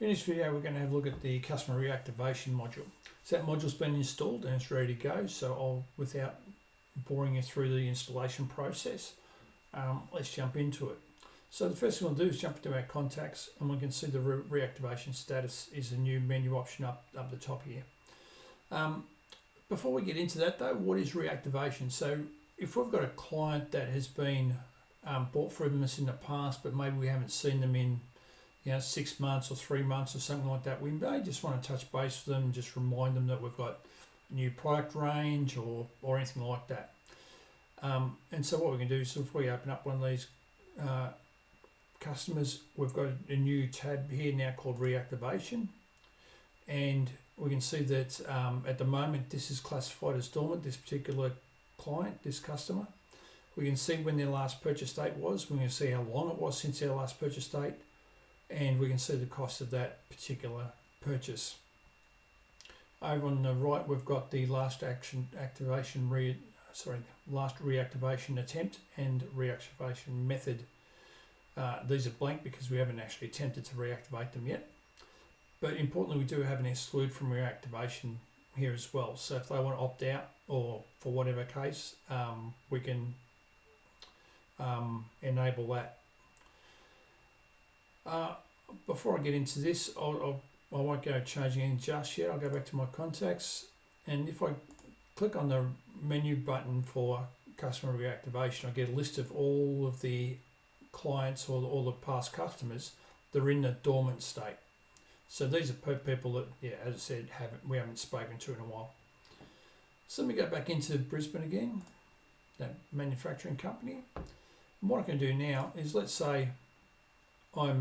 In this video, we're going to have a look at the Customer Reactivation module. So that module's been installed and it's ready to go. So without boring you through the installation process, let's jump into it. So the first thing we'll do is jump into our contacts, and we can see the reactivation status is a new menu option up the top here. Before we get into that though, what is reactivation? So if we've got a client that has been bought from us in the past, but maybe we haven't seen them in 6 months or 3 months or something like that, we may just want to touch base with them, just remind them that we've got a new product range or anything like that. And so what we can do is, if we open up one of these customers, we've got a new tab here now called Reactivation, and we can see that at the moment this is classified as dormant, this particular client, this customer. We can see when their last purchase date was, we can see how long it was since their last purchase date, and we can see the cost of that particular purchase. Over on the right, we've got the last reactivation attempt and reactivation method. These are blank because we haven't actually attempted to reactivate them yet. But importantly, we do have an exclude from reactivation here as well. So if they want to opt out, or for whatever case, we can enable that. Before I get into this, I won't go changing anything just yet. I'll go back to my contacts, and if I click on the menu button for customer reactivation, I get a list of all of the clients or all the past customers that are in the dormant state. So these are people that, as I said, we haven't spoken to in a while. So let me go back into Brisbane again, that manufacturing company. And what I can do now is, let's say I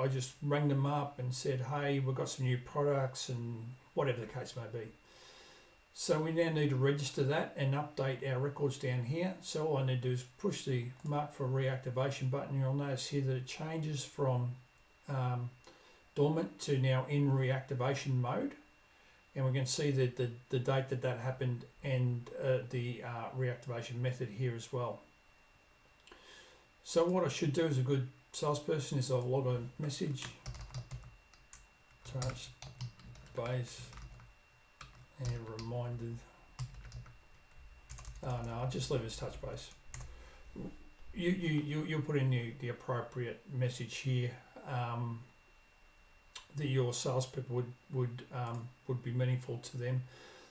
just rang them up and said, hey, we've got some new products, and whatever the case may be. So we now need to register that and update our records down here. So all I need to do is push the mark for reactivation button. You'll notice here that it changes from dormant to now in reactivation mode. And we can see that the date that happened, and the reactivation method here as well. So what I should do as a good salesperson is I'll log a message, touch base, and reminded. Oh no, I'll just leave it as touch base. You'll put in the appropriate message here that your salespeople would be meaningful to them.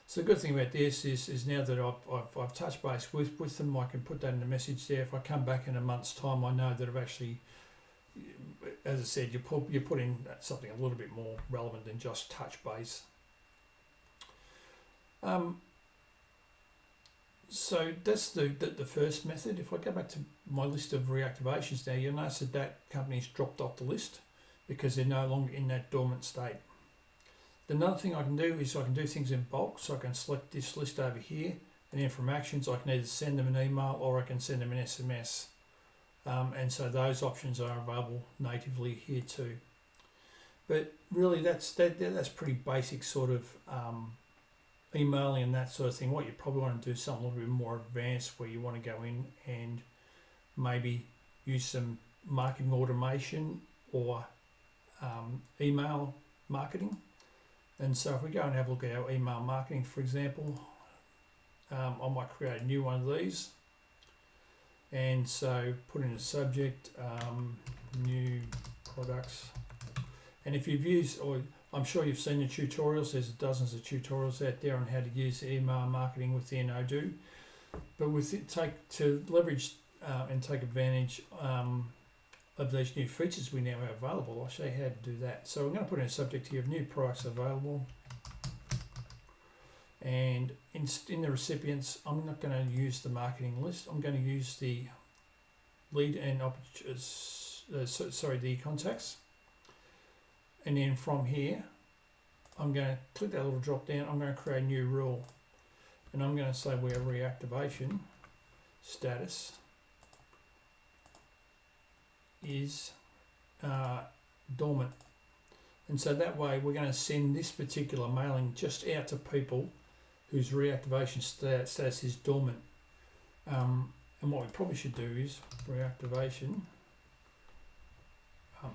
So the good thing about this is now that I've touched base with them, I can put that in the message there. If I come back in a month's time, I know that I've actually, as I said, you put in something a little bit more relevant than just touch base. So that's the first method. If I go back to my list of reactivations now, you'll notice that company's dropped off the list because they're no longer in that dormant state. Another thing I can do is I can do things in bulk, so I can select this list over here, and then from actions I can either send them an email or I can send them an SMS. And so those options are available natively here too. But really that's pretty basic sort of emailing and that sort of thing. What you probably want to do is something a little bit more advanced, where you want to go in and maybe use some marketing automation or email marketing. And so if we go and have a look at our email marketing, for example, I might create a new one of these. And so put in a subject, new products. And if you've used, or I'm sure you've seen the tutorials, there's dozens of tutorials out there on how to use email marketing within Odoo. But to leverage and take advantage of these new features we now have available, I'll show you how to do that. So I'm going to put in a subject here of new products available. And in the recipients, I'm not going to use the marketing list. I'm going to use the lead and the contacts. And then from here, I'm going to click that little drop down. I'm going to create a new rule, and I'm going to say where reactivation status is dormant. And so that way we're going to send this particular mailing just out to people whose reactivation status is dormant. And what we probably should do is reactivation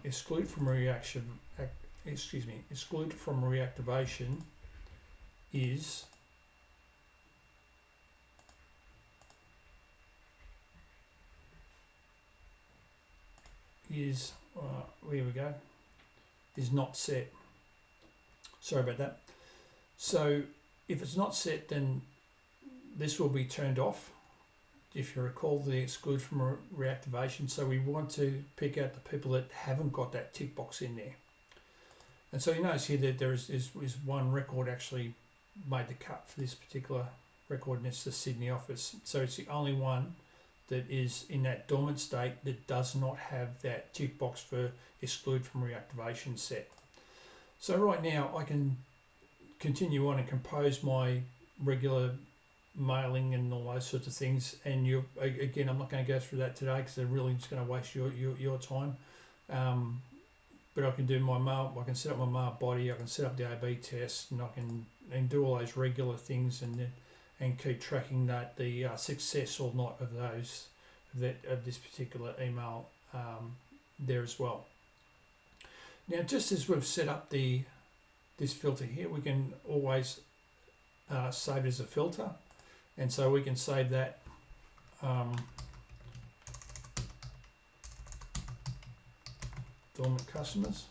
exclude from reactivation is here we go, is not set. Sorry about that. So if it's not set, then this will be turned off. If you recall the exclude from reactivation, so we want to pick out the people that haven't got that tick box in there. And so you notice here that there is one record actually made the cut for this particular record, and it's the Sydney office. So it's the only one that is in that dormant state that does not have that tick box for exclude from reactivation set. So right now I can continue on and compose my regular mailing and all those sorts of things, and again, I'm not going to go through that today because they're really just going to waste your time. But I can do my mail, I can set up my mail body, I can set up the A/B test, and I can do all those regular things, and keep tracking that the success or not of those of this particular email there as well. Now, just as we've set up this filter here, we can always save it as a filter, and so we can save that dormant customers,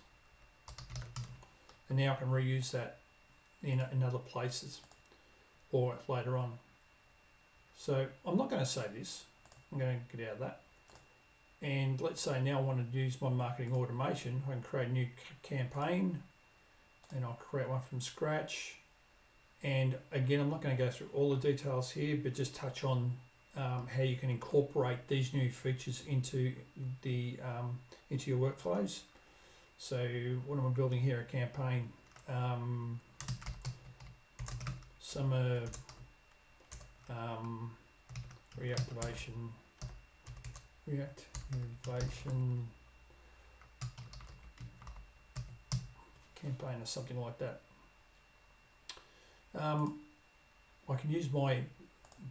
and now I can reuse that in other places or later on. So I'm not going to save this, I'm going to get out of that, and let's say now I want to use my marketing automation. I can create a new campaign, and I'll create one from scratch. And again, I'm not going to go through all the details here, but just touch on how you can incorporate these new features into your workflows. So what am I building here? A campaign, summer reactivation campaign or something like that. I can use my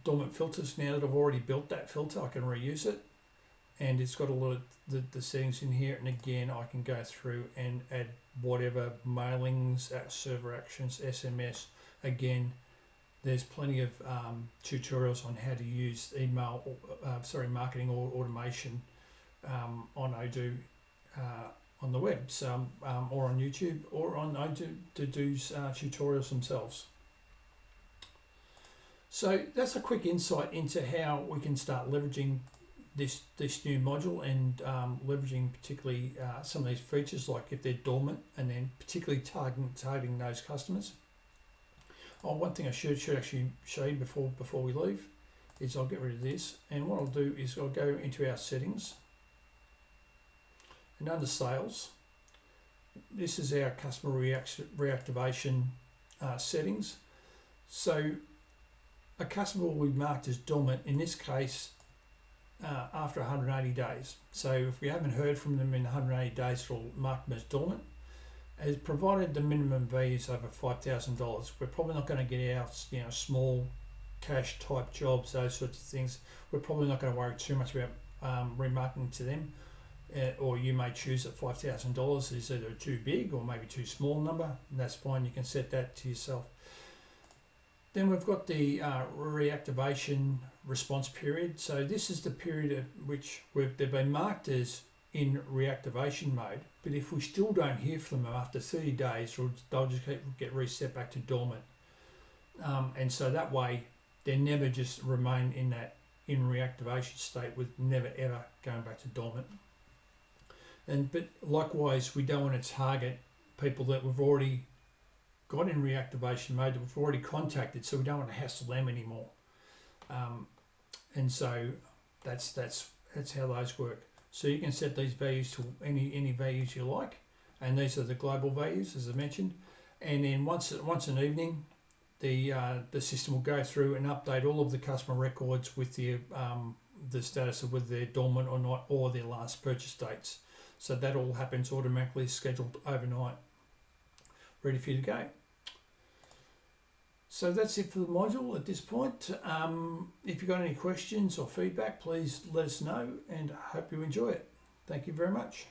dormant filters now that I've already built that filter. I can reuse it, and it's got a lot of the settings in here, and again I can go through and add whatever mailings, server actions, SMS. Again, there's plenty of tutorials on how to use marketing or automation on Odoo on the web, so or on YouTube or on Odoo's tutorials themselves. So that's a quick insight into how we can start leveraging this new module, and leveraging particularly some of these features, like if they're dormant, and then particularly targeting those customers. One thing I should actually show you before we leave is I'll get rid of this, and what I'll do is I'll go into our settings, and under sales, this is our customer reactivation settings. So a customer will be marked as dormant in this case after 180 days. So if we haven't heard from them in 180 days, it'll mark them as dormant. As provided the minimum value is over $5,000, we're probably not going to get our small cash type jobs, those sorts of things. We're probably not going to worry too much about remarketing to them, or you may choose that $5,000 is either too big or maybe too small number, and that's fine. You can set that to yourself. Then we've got the reactivation response period. So this is the period at which they've been marked as in reactivation mode, but if we still don't hear from them after 30 days, they'll just get reset back to dormant. And so that way they never just remain in that in reactivation state with never ever going back to dormant. But likewise, we don't want to target people that we've already got in reactivation mode, that we've already contacted, so we don't want to hassle them anymore. And so that's how those work. So you can set these values to any values you like, and these are the global values, as I mentioned. And then once an evening, the system will go through and update all of the customer records with the status of whether they're dormant or not, or their last purchase dates. So that all happens automatically, scheduled overnight, ready for you to go. So that's it for the module at this point. If you've got any questions or feedback, please let us know, and I hope you enjoy it. Thank you very much.